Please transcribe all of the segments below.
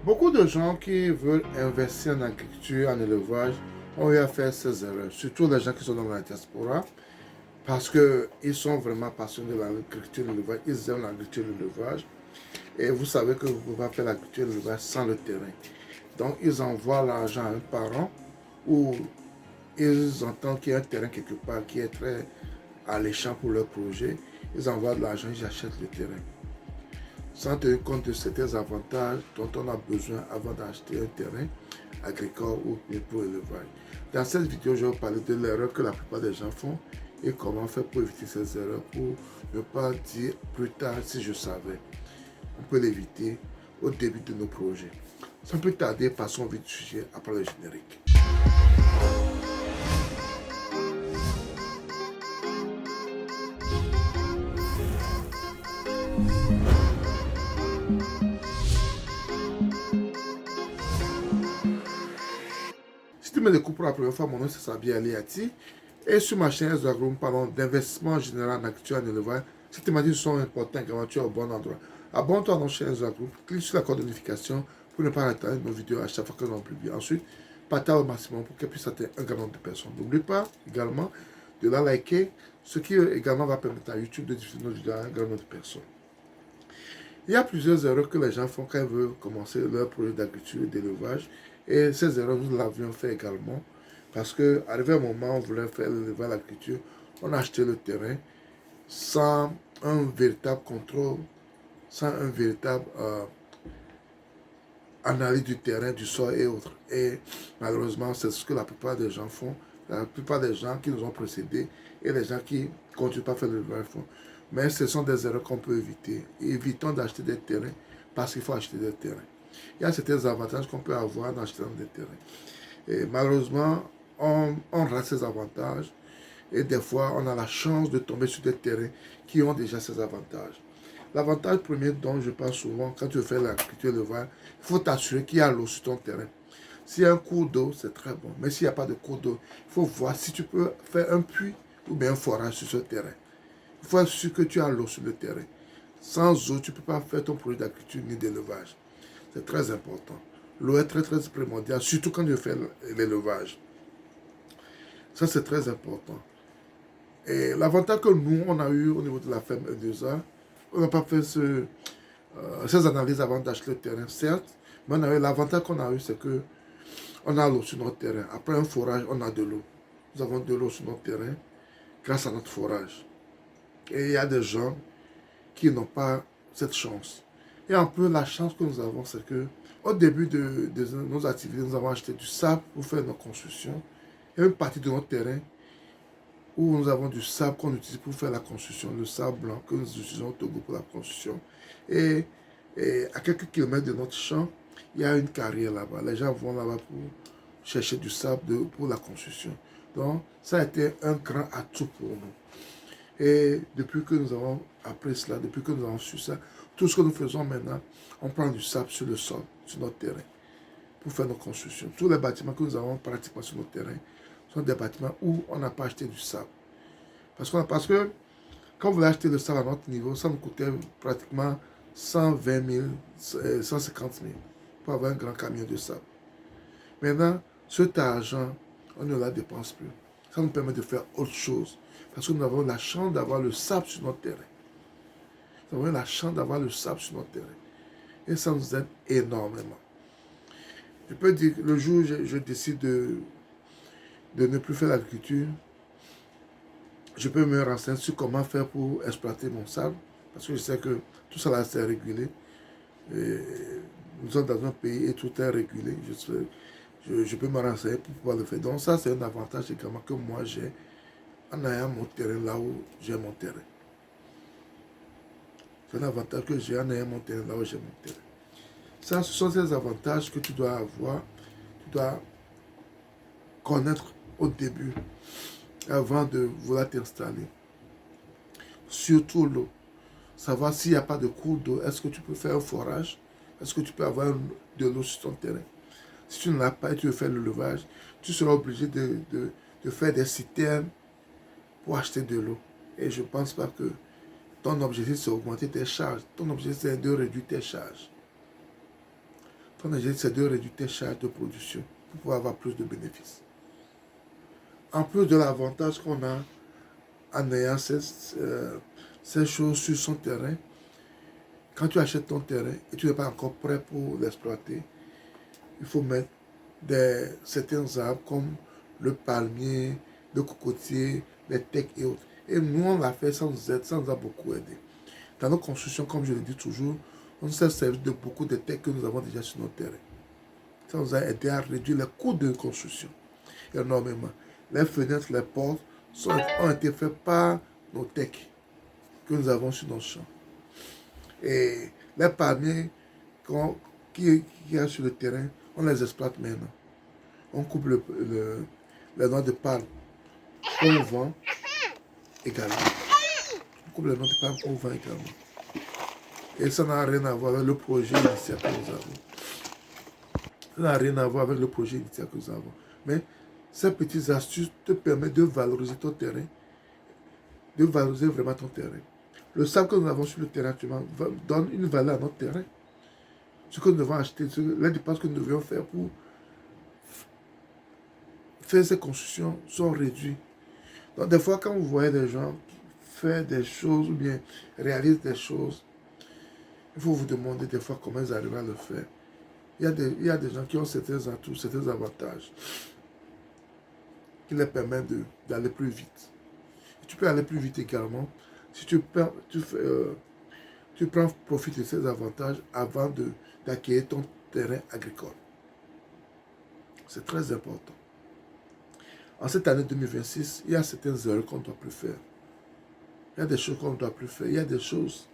Beaucoup de gens qui veulent investir en agriculture, en élevage, ont eu à faire ces erreurs. Surtout les gens qui sont dans la diaspora, parce qu'ils sont vraiment passionnés de l'agriculture et de l'élevage. Ils aiment l'agriculture et l'élevage. Et vous savez que vous ne pouvez pas faire l'agriculture et l'élevage sans le terrain. Donc, ils envoient l'argent à un parent ou ils entendent qu'il y a un terrain quelque part qui est très alléchant pour leur projet. Ils envoient de l'argent, ils achètent le terrain, sans tenir compte de certains avantages dont on a besoin avant d'acheter un terrain agricole ou pour l'élevage. Dans cette vidéo, je vais vous parler de l'erreur que la plupart des gens font et comment faire pour éviter ces erreurs, pour ne pas dire plus tard si je savais. On peut l'éviter au début de nos projets. Sans plus tarder, passons vite du sujet après le générique. Si tu me découvres pour la première fois, mon nom c'est Sabi Aliati. Et sur ma chaîne nous parlons d'investissement général en agriculture et en élevage. Ces thématiques sont importantes car tu es au bon endroit. Abonne-toi à notre chaîne Group, clique sur la cloche de notification pour ne pas rater nos vidéos à chaque fois que nous en publions. Ensuite, partage au maximum pour qu'elle puisse atteindre un grand nombre de personnes. N'oublie pas également de la liker, ce qui également va permettre à YouTube de diffuser nos vidéos à un grand nombre de personnes. Il y a plusieurs erreurs que les gens font quand ils veulent commencer leur projet d'agriculture et d'élevage. Et ces erreurs, nous l'avions fait également. Parce qu'arrivé un moment, on voulait faire l'élevage, l'agriculture, on a acheté le terrain sans un véritable contrôle, sans un véritable analyse du terrain, du sol et autres. Et malheureusement, c'est ce que la plupart des gens font. La plupart des gens qui nous ont précédés et les gens qui ne continuent pas à faire l'élevage font. Mais ce sont des erreurs qu'on peut éviter. Évitons d'acheter des terrains parce qu'il faut acheter des terrains. Il y a certains avantages qu'on peut avoir en achetant des terrains. Et malheureusement, on rate ces avantages et des fois, on a la chance de tomber sur des terrains qui ont déjà ces avantages. L'avantage premier dont je parle souvent, quand tu fais l'agriculture et l'élevage, il faut t'assurer qu'il y a l'eau sur ton terrain. S'il y a un cours d'eau, c'est très bon. Mais s'il n'y a pas de cours d'eau, il faut voir si tu peux faire un puits ou bien un forage sur ce terrain. Il faut être sûr que tu as l'eau sur le terrain. Sans eau, tu ne peux pas faire ton projet d'agriculture ni d'élevage. C'est très important. L'eau est très primordiale, surtout quand tu fais l'élevage. Ça, c'est très important. Et l'avantage que nous, on a eu au niveau de la ferme E2A, on n'a pas fait ces analyses avant d'acheter le terrain, certes, mais l'avantage qu'on a eu, c'est que on a l'eau sur notre terrain. Après un forage, on a de l'eau. Nous avons de l'eau sur notre terrain grâce à notre forage. Et il y a des gens qui n'ont pas cette chance. Et un peu la chance que nous avons, c'est que au début de nos activités, nous avons acheté du sable pour faire nos constructions. Il y a une partie de notre terrain où nous avons du sable qu'on utilise pour faire la construction, le sable blanc que nous utilisons au Togo pour la construction. Et à quelques kilomètres de notre champ, il y a une carrière là-bas. Les gens vont là-bas pour chercher du sable pour la construction. Donc, ça a été un grand atout pour nous. Et depuis que nous avons appris cela, depuis que nous avons su ça, tout ce que nous faisons maintenant, on prend du sable sur le sol, sur notre terrain, pour faire nos constructions. Tous les bâtiments que nous avons pratiquement sur notre terrain sont des bâtiments où on n'a pas acheté du sable. Parce que quand vous voulez acheter le sable à notre niveau, ça nous coûtait pratiquement 120 000, 150 000 pour avoir un grand camion de sable. Maintenant, cet argent, on ne la dépense plus. Ça nous permet de faire autre chose. Parce que nous avons la chance d'avoir le sable sur notre terrain. Nous avons la chance d'avoir le sable sur notre terrain. Et ça nous aide énormément. Je peux dire que le jour où je décide de ne plus faire l'agriculture, je peux me renseigner sur comment faire pour exploiter mon sable. Parce que je sais que tout ça là, c'est régulé. Et nous sommes dans un pays et tout est régulé. Je peux me renseigner pour pouvoir le faire. Donc ça, c'est un avantage également que moi j'ai en ayant mon terrain là où j'ai mon terrain. C'est un avantage que j'ai en ayant mon terrain là où j'ai mon terrain. Ça, ce sont ces avantages que tu dois avoir, tu dois connaître au début avant de vouloir t'installer. Surtout l'eau. Savoir s'il n'y a pas de cours d'eau, est-ce que tu peux faire un forage? Est-ce que tu peux avoir de l'eau sur ton terrain? Si tu ne l'as pas et tu veux faire le levage, tu seras obligé de faire des citernes pour acheter de l'eau. Et je ne pense pas que ton objectif c'est d'augmenter tes charges. Ton objectif c'est de réduire tes charges. Ton objectif, c'est de réduire tes charges de production pour pouvoir avoir plus de bénéfices. En plus de l'avantage qu'on a en ayant ces choses sur son terrain, quand tu achètes ton terrain et tu n'es pas encore prêt pour l'exploiter, il faut mettre certains arbres comme le palmier, le cocotier, les tecs et autres. Et nous, on l'a fait sans aide, ça nous a beaucoup aidé. Dans nos constructions, comme je le dis toujours, on s'est servi de beaucoup de tecs que nous avons déjà sur nos terrains. Ça nous a aidé à réduire les coûts de construction énormément. Les fenêtres, les portes ont été faites par nos tecs que nous avons sur nos champs. Et les palmiers qu'il y a sur le terrain, on les exploite maintenant. On coupe les noix de palme qu'on vend également. On coupe les noix de palme qu'on vend également. Et ça n'a rien à voir avec le projet initial que nous avons. Ça n'a rien à voir avec le projet initial que nous avons. Mais ces petites astuces te permettent de valoriser ton terrain, de valoriser vraiment ton terrain. Le sable que nous avons sur le terrain actuellement donne une valeur à notre terrain. Ce que nous devons acheter, les dépenses que nous devions faire pour faire ces constructions sont réduites. Donc des fois, quand vous voyez des gens faire des choses ou bien réaliser des choses, il faut vous demander des fois comment ils arrivent à le faire. Il y a des gens qui ont certains atouts, certains avantages qui les permettent d'aller plus vite. Et tu peux aller plus vite également si tu prends profit de ces avantages avant d'acquérir ton terrain agricole. C'est très important. En cette année 2026, il y a certaines erreurs qu'on ne doit plus faire. Il y a des choses qu'on ne doit plus faire. Il y a des choses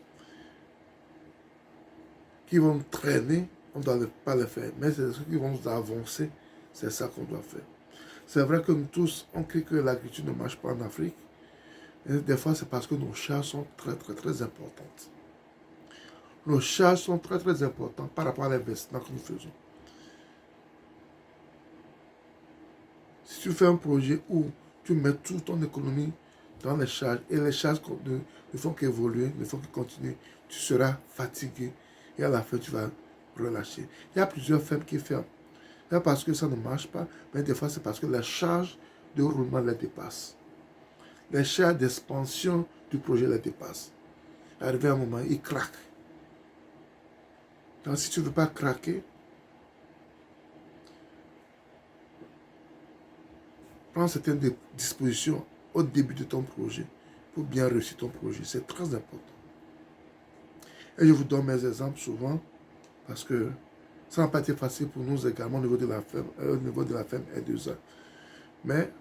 qui vont traîner, on ne doit pas les faire. Mais c'est des choses qui vont nous avancer. C'est ça qu'on doit faire. C'est vrai que nous tous, on crie que l'agriculture ne marche pas en Afrique. Et des fois, c'est parce que nos charges sont très, très, très importantes. Nos charges sont très, très importantes par rapport à l'investissement que nous faisons. Si tu fais un projet où tu mets toute ton économie dans les charges, et les charges ne font qu'évoluer, ne font que continuer, tu seras fatigué. Et à la fin, tu vas relâcher. Il y a plusieurs fermes qui ferment. Pas parce que ça ne marche pas, mais des fois, c'est parce que les charges de roulement les dépassent. Les charges d'expansion du projet les dépassent. Arrivé à un moment, ils craquent. Donc, si tu ne veux pas craquer, prends certaines dispositions au début de ton projet pour bien réussir ton projet. C'est très important. Et je vous donne mes exemples souvent parce que ça n'a pas été facile pour nous également au niveau de la ferme R2A. Mais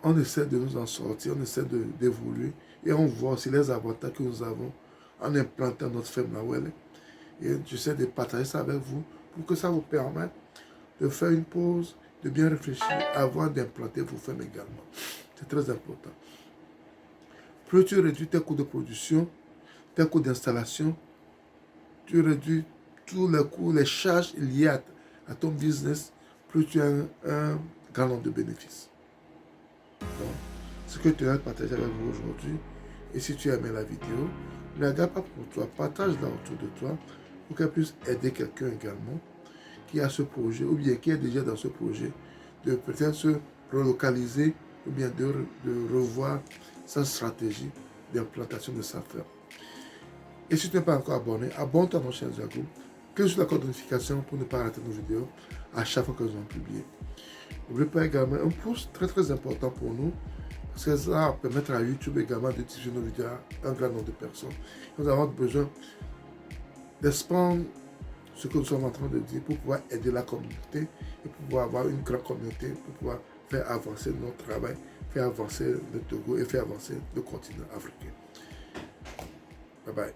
on essaie de nous en sortir, on essaie d'évoluer et on voit aussi les avantages que nous avons en implantant notre ferme là où elle est. Et j'essaie de partager ça avec vous pour que ça vous permette de faire une pause, de bien réfléchir avant d'implanter vos fermes également. C'est très important. Plus tu réduis tes coûts de production, tes coûts d'installation, tu réduis tous les coûts, les charges liées à ton business, plus tu as un grand nombre de bénéfices. Donc, ce que je tenais à partager avec vous aujourd'hui, et si tu as aimé la vidéo, ne la garde pas pour toi, partage-la autour de toi pour qu'elle puisse aider quelqu'un également qui a ce projet ou bien qui est déjà dans ce projet de peut-être se relocaliser ou bien de revoir sa stratégie d'implantation de sa ferme. Et si tu n'es pas encore abonné, abonne-toi à notre chaîne Zago. Clique sur la cloche de notification pour ne pas rater nos vidéos à chaque fois que nous allons publier. N'oubliez pas également un pouce très très important pour nous parce que ça va permettre à YouTube également de diffuser nos vidéos à un grand nombre de personnes. Nous avons besoin d'expandre ce que nous sommes en train de dire pour pouvoir aider la communauté et pour pouvoir avoir une grande communauté pour pouvoir faire avancer notre travail, faire avancer le Togo et faire avancer le continent africain. Bye bye.